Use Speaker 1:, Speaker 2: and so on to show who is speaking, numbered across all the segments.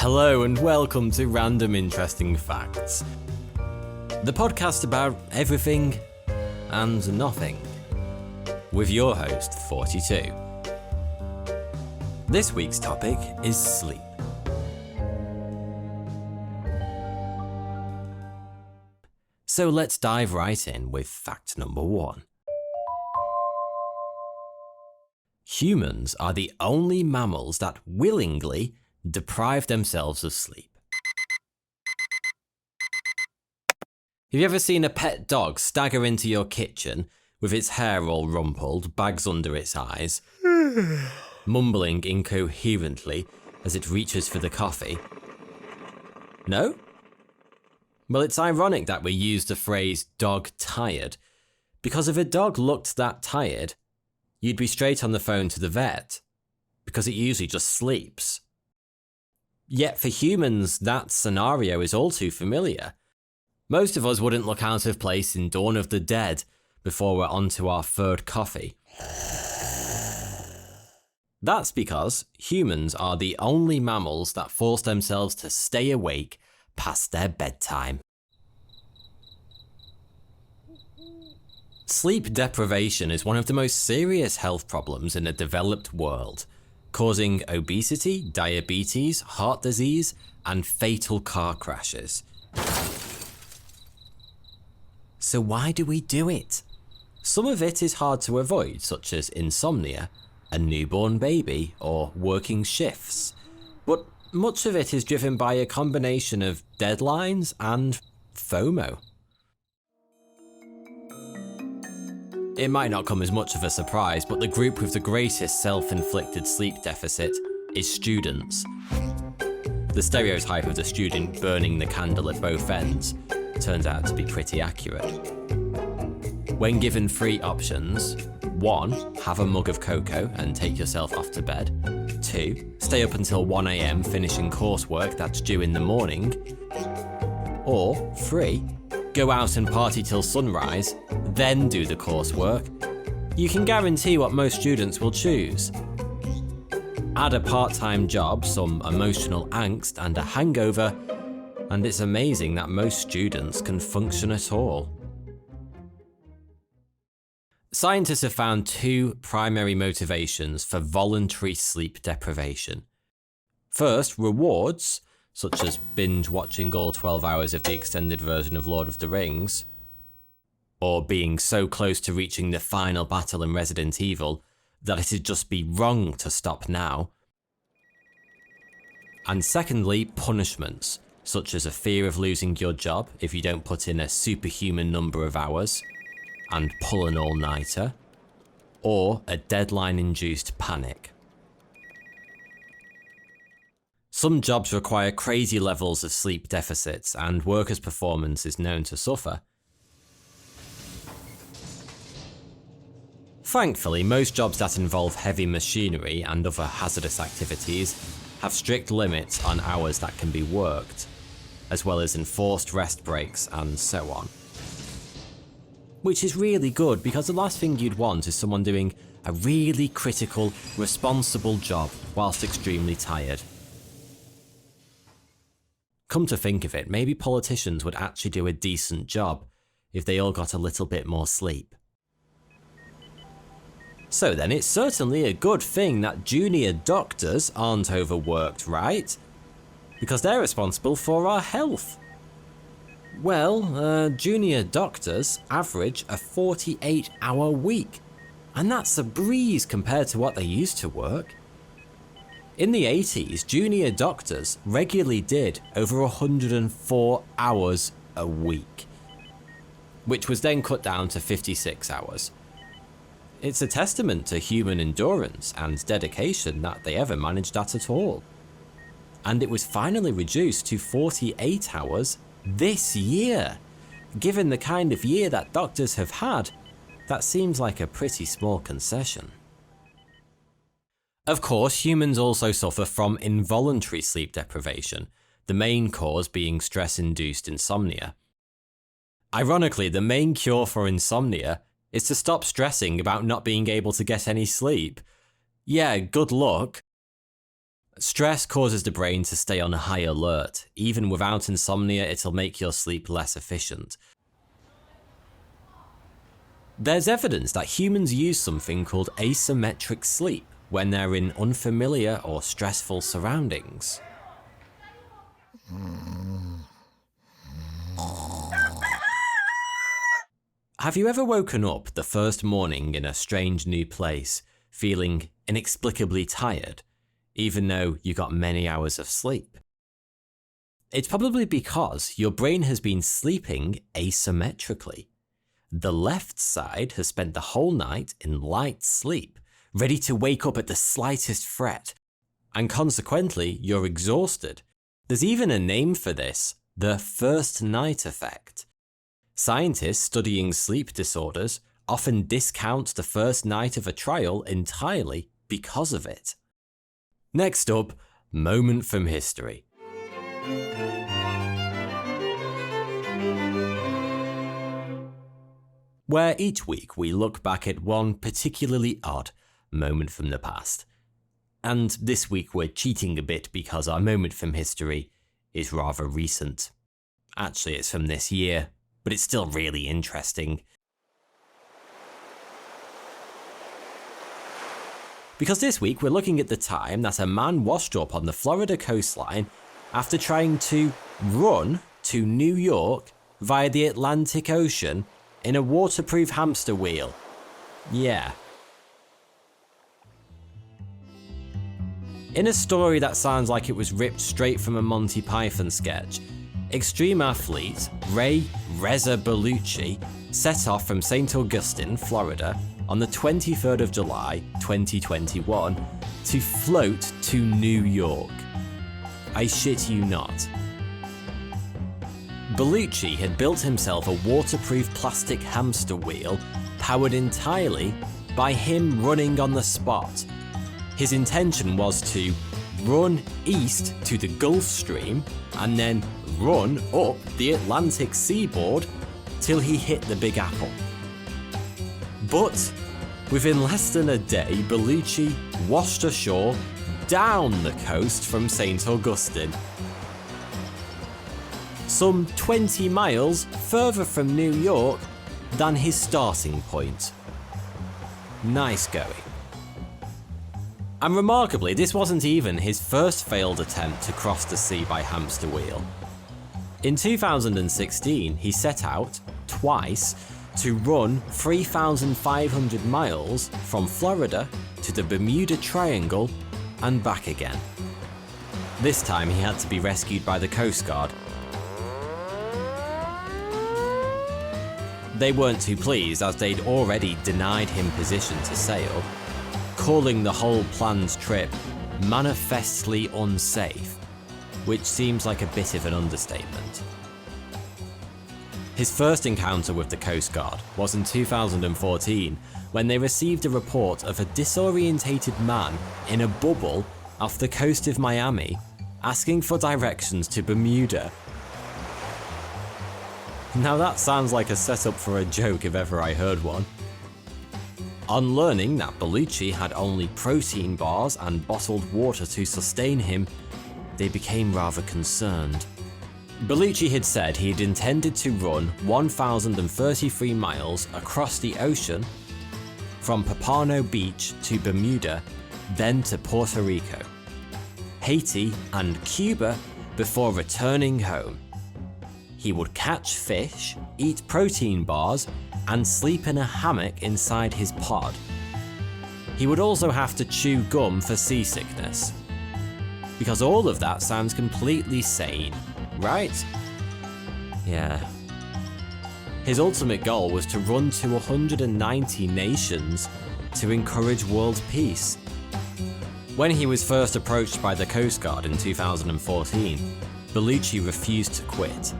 Speaker 1: Hello and welcome to Random Interesting Facts, the podcast about everything and nothing, with your host 42. This week's topic is sleep. So let's dive right in with fact number 1. Humans are the only mammals that willingly deprive themselves of sleep. Have you ever seen a pet dog stagger into your kitchen with its hair all rumpled, bags under its eyes, mumbling incoherently as it reaches for the coffee? No? Well, it's ironic that we use the phrase dog tired, because if a dog looked that tired, you'd be straight on the phone to the vet, because it usually just sleeps. Yet for humans, that scenario is all too familiar. Most of us wouldn't look out of place in Dawn of the Dead before we're on to our third coffee. That's because humans are the only mammals that force themselves to stay awake past their bedtime. Sleep deprivation is one of the most serious health problems in the developed world, causing obesity, diabetes, heart disease, and fatal car crashes. So why do we do it? Some of it is hard to avoid, such as insomnia, a newborn baby, or working shifts. But much of it is driven by a combination of deadlines and FOMO. It might not come as much of a surprise, but the group with the greatest self-inflicted sleep deficit is students. The stereotype of the student burning the candle at both ends turns out to be pretty accurate. When given 3 options, 1. Have a mug of cocoa and take yourself off to bed. 2. Stay up until 1 AM finishing coursework that's due in the morning. Or 3. Go out and party till sunrise, then do the coursework. You can guarantee what most students will choose. Add a part-time job, some emotional angst and a hangover, and it's amazing that most students can function at all. Scientists have found 2 primary motivations for voluntary sleep deprivation. First, rewards, such as binge watching all 12 hours of the extended version of Lord of the Rings, or being so close to reaching the final battle in Resident Evil that it'd just be wrong to stop now. And secondly, punishments, such as a fear of losing your job if you don't put in a superhuman number of hours, and pull an all-nighter, or a deadline-induced panic. Some jobs require crazy levels of sleep deficits, and workers' performance is known to suffer. Thankfully, most jobs that involve heavy machinery and other hazardous activities have strict limits on hours that can be worked, as well as enforced rest breaks and so on. Which is really good, because the last thing you'd want is someone doing a really critical, responsible job whilst extremely tired. Come to think of it, maybe politicians would actually do a decent job if they all got a little bit more sleep. So then, it's certainly a good thing that junior doctors aren't overworked, right? Because they're responsible for our health. Well, junior doctors average a 48-hour week, and that's a breeze compared to what they used to work. In the 80s, junior doctors regularly did over 104 hours a week, which was then cut down to 56 hours. It's a testament to human endurance and dedication that they ever managed that at all. And it was finally reduced to 48 hours this year. Given the kind of year that doctors have had, that seems like a pretty small concession. Of course, humans also suffer from involuntary sleep deprivation, the main cause being stress-induced insomnia. Ironically, the main cure for insomnia is to stop stressing about not being able to get any sleep. Yeah, good luck. Stress causes the brain to stay on high alert. Even without insomnia, it'll make your sleep less efficient. There's evidence that humans use something called asymmetric sleep when they're in unfamiliar or stressful surroundings. Have you ever woken up the first morning in a strange new place, feeling inexplicably tired, even though you got many hours of sleep? It's probably because your brain has been sleeping asymmetrically. The left side has spent the whole night in light sleep, ready to wake up at the slightest threat, and consequently you're exhausted. There's even a name for this, the first night effect. Scientists studying sleep disorders often discount the first night of a trial entirely because of it. Next up, moment from history. Where each week we look back at one particularly odd moment from the past. And this week we're cheating a bit because our moment from history is rather recent. Actually, it's from this year, but it's still really interesting. Because this week we're looking at the time that a man washed up on the Florida coastline after trying to run to New York via the Atlantic Ocean in a waterproof hamster wheel. Yeah. In a story that sounds like it was ripped straight from a Monty Python sketch, extreme athlete Ray Reza Bellucci set off from St. Augustine, Florida on the 23rd of July 2021 to float to New York. I shit you not. Bellucci had built himself a waterproof plastic hamster wheel powered entirely by him running on the spot. His intention was to run east to the Gulf Stream and then run up the Atlantic seaboard till he hit the Big Apple. But within less than a day, Bellucci washed ashore down the coast from St. Augustine, some 20 miles further from New York than his starting point. Nice going. And remarkably, this wasn't even his first failed attempt to cross the sea by hamster wheel. In 2016, he set out, twice, to run 3,500 miles from Florida to the Bermuda Triangle and back again. This time he had to be rescued by the Coast Guard. They weren't too pleased as they'd already denied him position to sail, calling the whole planned trip manifestly unsafe, which seems like a bit of an understatement. His first encounter with the Coast Guard was in 2014 when they received a report of a disorientated man in a bubble off the coast of Miami asking for directions to Bermuda. Now that sounds like a setup for a joke if ever I heard one. On learning that Bellucci had only protein bars and bottled water to sustain him, they became rather concerned. Bellucci had said he had intended to run 1,033 miles across the ocean from Pompano Beach to Bermuda, then to Puerto Rico, Haiti and Cuba before returning home. He would catch fish, eat protein bars, and sleep in a hammock inside his pod. He would also have to chew gum for seasickness. Because all of that sounds completely sane, right? Yeah. His ultimate goal was to run to 190 nations to encourage world peace. When he was first approached by the Coast Guard in 2014, Bellucci refused to quit.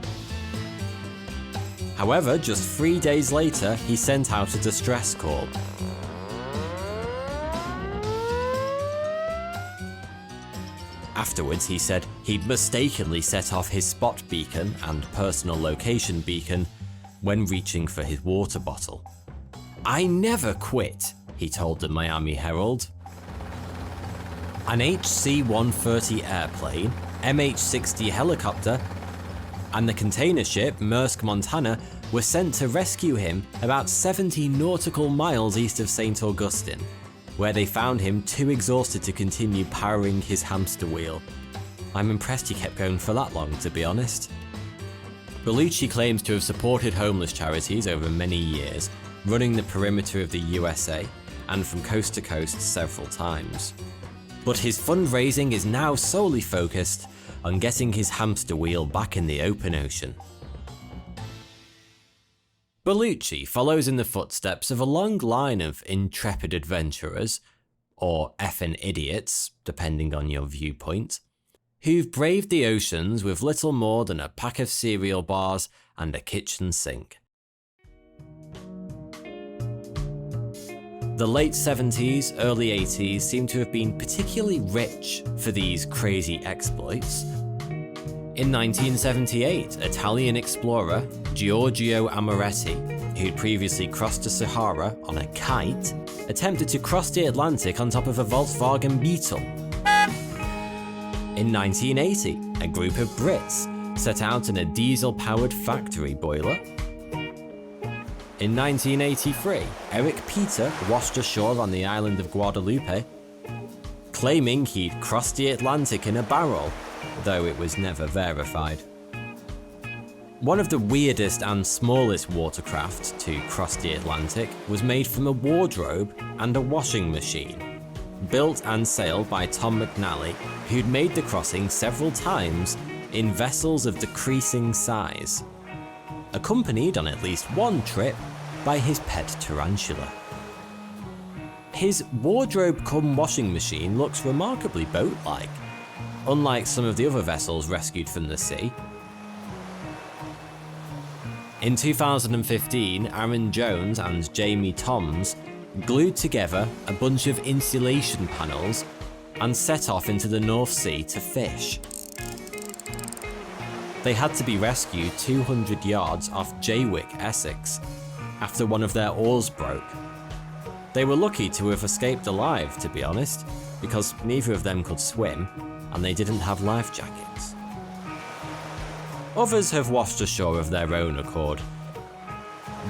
Speaker 1: However, just 3 days later, he sent out a distress call. Afterwards, he said he'd mistakenly set off his spot beacon and personal location beacon when reaching for his water bottle. "I never quit," he told the Miami Herald. An HC-130 airplane, MH-60 helicopter, and the container ship Maersk Montana were sent to rescue him about 70 nautical miles east of St. Augustine, where they found him too exhausted to continue powering his hamster wheel. I'm impressed he kept going for that long, to be honest. Bellucci claims to have supported homeless charities over many years, running the perimeter of the USA and from coast to coast several times. But his fundraising is now solely focused on getting his hamster wheel back in the open ocean. Bellucci follows in the footsteps of a long line of intrepid adventurers, or effing idiots, depending on your viewpoint, who've braved the oceans with little more than a pack of cereal bars and a kitchen sink. The late 70s, early 80s seem to have been particularly rich for these crazy exploits. In 1978, Italian explorer Giorgio Amoretti, who'd previously crossed the Sahara on a kite, attempted to cross the Atlantic on top of a Volkswagen Beetle. In 1980, a group of Brits set out in a diesel-powered factory boiler. In 1983, Eric Peter washed ashore on the island of Guadeloupe, claiming he'd crossed the Atlantic in a barrel, though it was never verified. One of the weirdest and smallest watercraft to cross the Atlantic was made from a wardrobe and a washing machine, built and sailed by Tom McNally, who'd made the crossing several times in vessels of decreasing size, accompanied on at least one trip by his pet tarantula. His wardrobe-cum-washing machine looks remarkably boat-like, unlike some of the other vessels rescued from the sea. In 2015, Aaron Jones and Jamie Toms glued together a bunch of insulation panels and set off into the North Sea to fish. They had to be rescued 200 yards off Jaywick, Essex, after one of their oars broke. They were lucky to have escaped alive, to be honest, because neither of them could swim and they didn't have life jackets. Others have washed ashore of their own accord.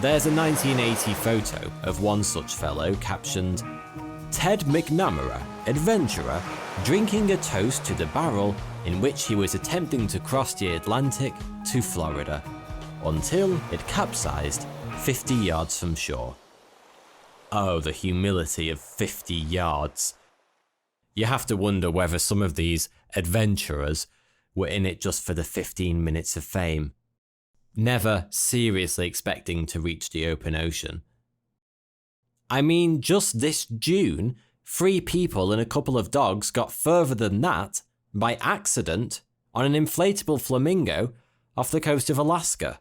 Speaker 1: There's a 1980 photo of one such fellow captioned, "Ted McNamara, adventurer, drinking a toast to the barrel in which he was attempting to cross the Atlantic to Florida, until it capsized 50 yards from shore." Oh, the humility of 50 yards. You have to wonder whether some of these adventurers were in it just for the 15 minutes of fame, never seriously expecting to reach the open ocean. I mean, just this June, 3 people and a couple of dogs got further than that by accident on an inflatable flamingo off the coast of Alaska.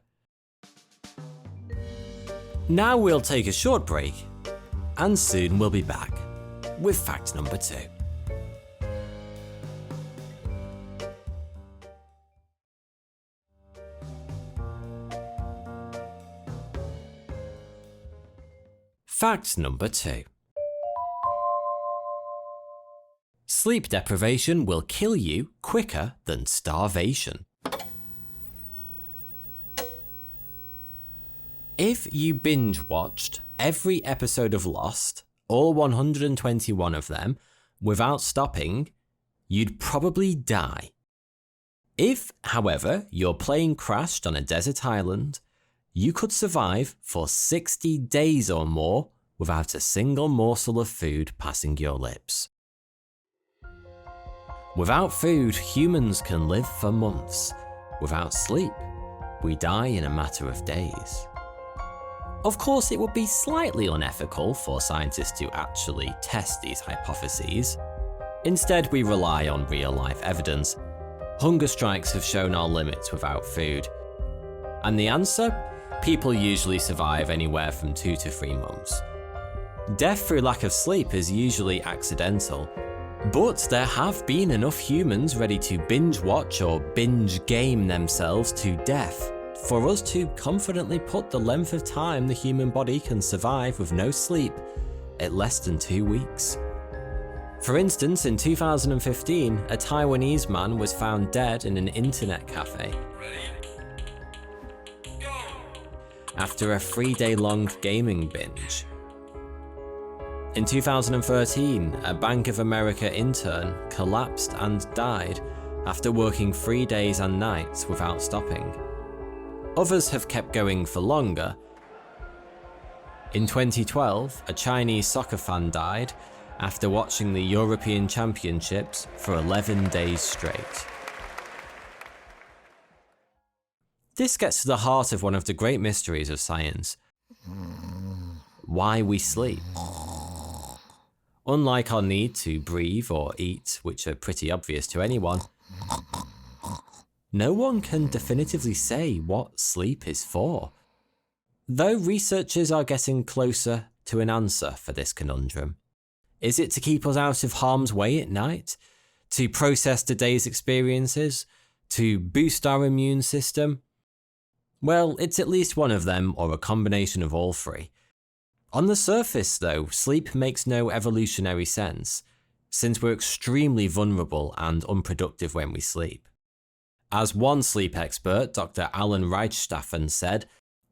Speaker 1: Now we'll take a short break, and soon we'll be back with fact number 2. Fact number 2. Sleep deprivation will kill you quicker than starvation. If you binge-watched every episode of Lost, all 121 of them, without stopping, you'd probably die. If, however, your plane crashed on a desert island, you could survive for 60 days or more without a single morsel of food passing your lips. Without food, humans can live for months. Without sleep, we die in a matter of days. Of course, it would be slightly unethical for scientists to actually test these hypotheses. Instead, we rely on real-life evidence. Hunger strikes have shown our limits without food. And the answer? People usually survive anywhere from 2 to 3 months. Death through lack of sleep is usually accidental, but there have been enough humans ready to binge watch or binge game themselves to death for us to confidently put the length of time the human body can survive with no sleep at less than 2 weeks. For instance, in 2015, a Taiwanese man was found dead in an internet cafe after a 3-day-long gaming binge. In 2013, a Bank of America intern collapsed and died after working 3 days and nights without stopping. Others have kept going for longer. In 2012, a Chinese soccer fan died after watching the European Championships for 11 days straight. This gets to the heart of one of the great mysteries of science: why we sleep. Unlike our need to breathe or eat, which are pretty obvious to anyone, no one can definitively say what sleep is for. Though researchers are getting closer to an answer for this conundrum. Is it to keep us out of harm's way at night? To process the day's experiences? To boost our immune system? Well, it's at least one of them, or a combination of all three. On the surface, though, sleep makes no evolutionary sense, since we're extremely vulnerable and unproductive when we sleep. As one sleep expert, Dr. Alan Reichstaffen, said,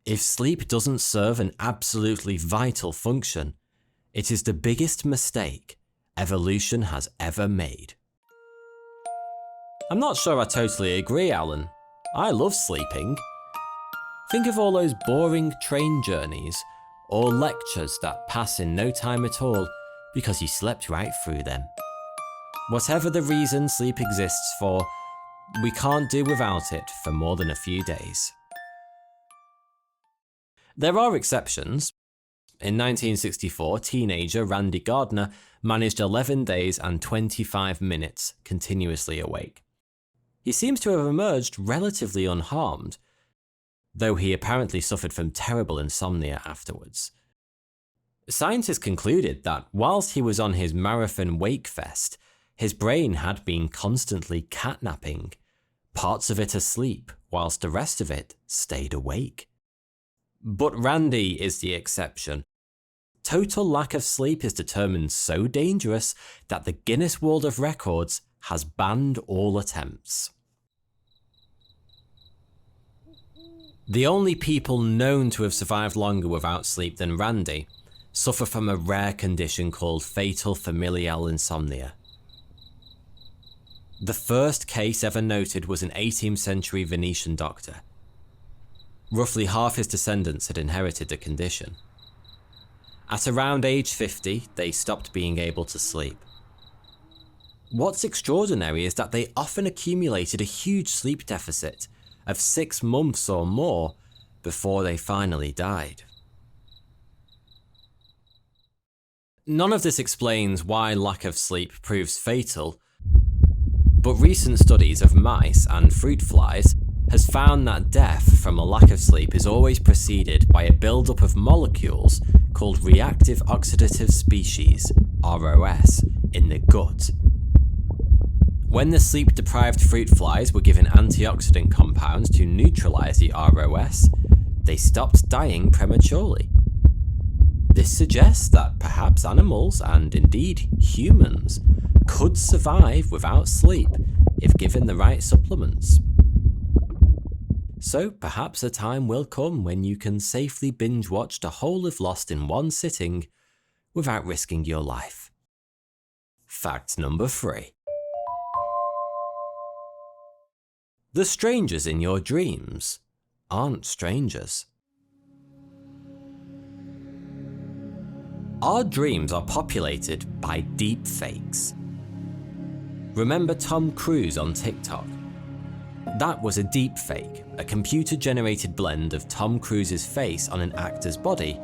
Speaker 1: "If sleep doesn't serve an absolutely vital function, it is the biggest mistake evolution has ever made." I'm not sure I totally agree, Alan. I love sleeping. Think of all those boring train journeys, or lectures that pass in no time at all because you slept right through them. Whatever the reason sleep exists for, we can't do without it for more than a few days. There are exceptions. In 1964, teenager Randy Gardner managed 11 days and 25 minutes continuously awake. He seems to have emerged relatively unharmed, though he apparently suffered from terrible insomnia afterwards. Scientists concluded that whilst he was on his marathon wake fest, his brain had been constantly catnapping, parts of it asleep whilst the rest of it stayed awake. But Randy is the exception. Total lack of sleep is determined so dangerous that the Guinness World of Records has banned all attempts. The only people known to have survived longer without sleep than Randy suffer from a rare condition called fatal familial insomnia. The first case ever noted was an 18th century Venetian doctor. Roughly half his descendants had inherited the condition. At around age 50, they stopped being able to sleep. What's extraordinary is that they often accumulated a huge sleep deficit of 6 months or more before they finally died. None of this explains why lack of sleep proves fatal, but recent studies of mice and fruit flies has found that death from a lack of sleep is always preceded by a buildup of molecules called reactive oxidative species, ROS, in the gut. When the sleep-deprived fruit flies were given antioxidant compounds to neutralize the ROS, they stopped dying prematurely. This suggests that perhaps animals, and indeed humans, could survive without sleep if given the right supplements. So perhaps a time will come when you can safely binge-watch the whole of Lost in one sitting without risking your life. Fact number 3. The strangers in your dreams aren't strangers. Our dreams are populated by deep fakes. Remember Tom Cruise on TikTok? That was a deep fake, a computer-generated blend of Tom Cruise's face on an actor's body,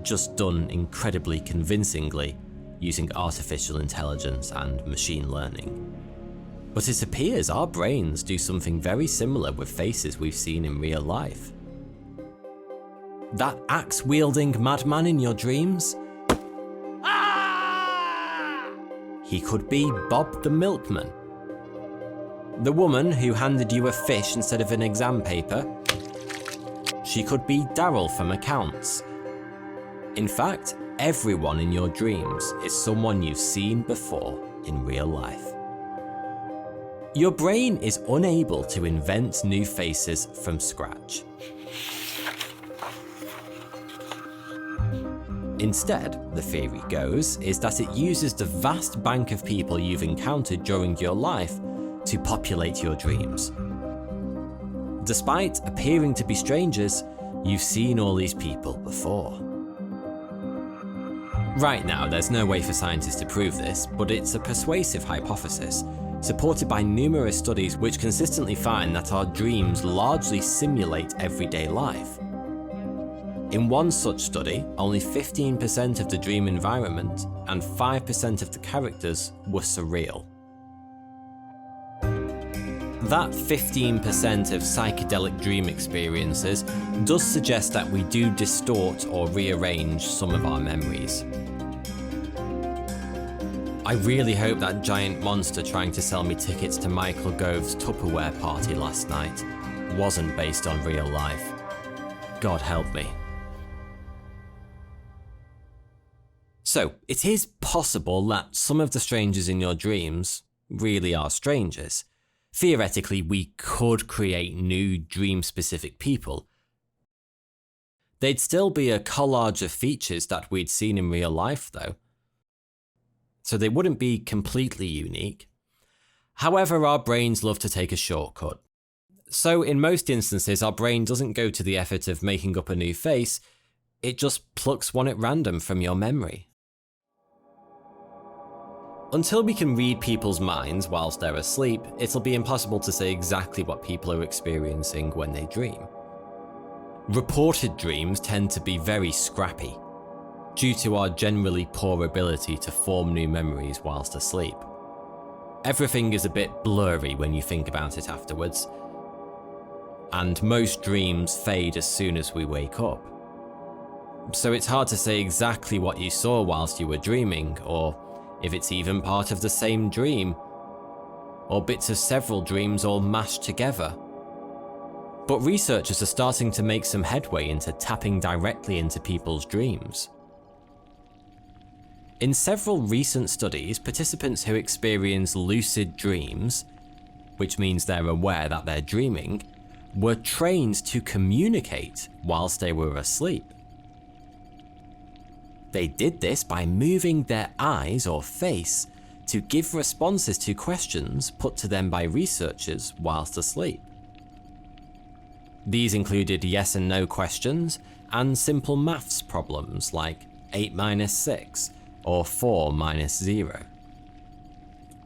Speaker 1: just done incredibly convincingly using artificial intelligence and machine learning. But it appears our brains do something very similar with faces we've seen in real life. That axe-wielding madman in your dreams? He could be Bob the Milkman. The woman who handed you a fish instead of an exam paper? She could be Daryl from accounts. In fact, everyone in your dreams is someone you've seen before in real life. Your brain is unable to invent new faces from scratch. Instead, the theory goes, is that it uses the vast bank of people you've encountered during your life to populate your dreams. Despite appearing to be strangers, you've seen all these people before. Right now, there's no way for scientists to prove this, but it's a persuasive hypothesis, supported by numerous studies which consistently find that our dreams largely simulate everyday life. In one such study, only 15% of the dream environment and 5% of the characters were surreal. That 15% of psychedelic dream experiences does suggest that we do distort or rearrange some of our memories. I really hope that giant monster trying to sell me tickets to Michael Gove's Tupperware party last night wasn't based on real life. God help me. So, it is possible that some of the strangers in your dreams really are strangers. Theoretically, we could create new dream-specific people. They'd still be a collage of features that we'd seen in real life, though. So they wouldn't be completely unique. However, our brains love to take a shortcut. So in most instances, our brain doesn't go to the effort of making up a new face, it just plucks one at random from your memory. Until we can read people's minds whilst they're asleep, it'll be impossible to say exactly what people are experiencing when they dream. Reported dreams tend to be very scrappy, due to our generally poor ability to form new memories whilst asleep. Everything is a bit blurry when you think about it afterwards, and most dreams fade as soon as we wake up. So it's hard to say exactly what you saw whilst you were dreaming, or if it's even part of the same dream, or bits of several dreams all mashed together. But researchers are starting to make some headway into tapping directly into people's dreams. In several recent studies, participants who experience lucid dreams, which means they're aware that they're dreaming, were trained to communicate whilst they were asleep. They did this by moving their eyes or face to give responses to questions put to them by researchers whilst asleep. These included yes and no questions and simple maths problems like 8 minus 6 or 4 minus 0.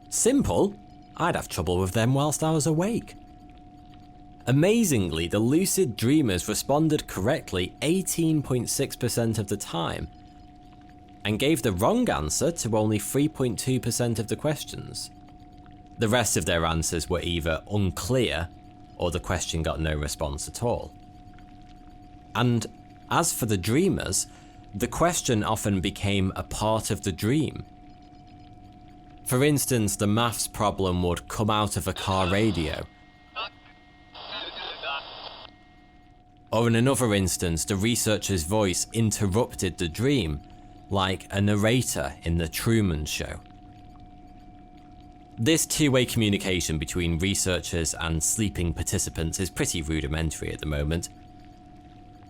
Speaker 1: Simple? I'd have trouble with them whilst I was awake. Amazingly, the lucid dreamers responded correctly 18.6% of the time, and gave the wrong answer to only 3.2% of the questions. The rest of their answers were either unclear, or the question got no response at all. And as for the dreamers, the question often became a part of the dream. For instance, the maths problem would come out of a car radio. Or in another instance, the researcher's voice interrupted the dream, like a narrator in The Truman Show. This two-way communication between researchers and sleeping participants is pretty rudimentary at the moment,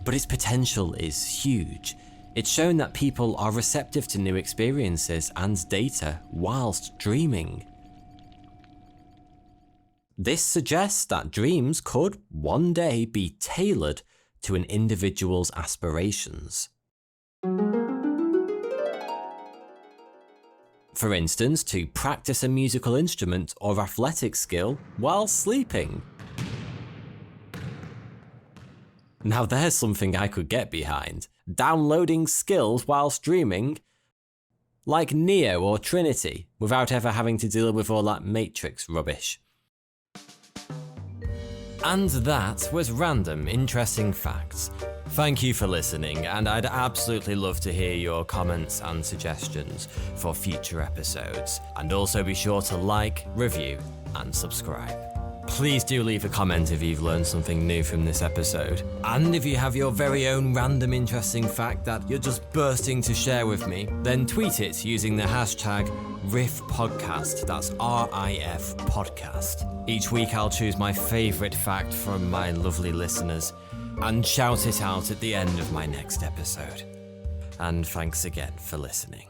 Speaker 1: but its potential is huge. It's shown that people are receptive to new experiences and data whilst dreaming. This suggests that dreams could one day be tailored to an individual's aspirations. For instance, to practice a musical instrument or athletic skill while sleeping. Now there's something I could get behind. Downloading skills whilst dreaming, like Neo or Trinity, without ever having to deal with all that Matrix rubbish. And that was Random Interesting Facts. Thank you for listening, and I'd absolutely love to hear your comments and suggestions for future episodes. And also be sure to like, review, and subscribe. Please do leave a comment if you've learned something new from this episode. And if you have your very own random interesting fact that you're just bursting to share with me, then tweet it using the hashtag RIF Podcast. That's RIF Podcast. Each week I'll choose my favourite fact from my lovely listeners and shout it out at the end of my next episode. And thanks again for listening.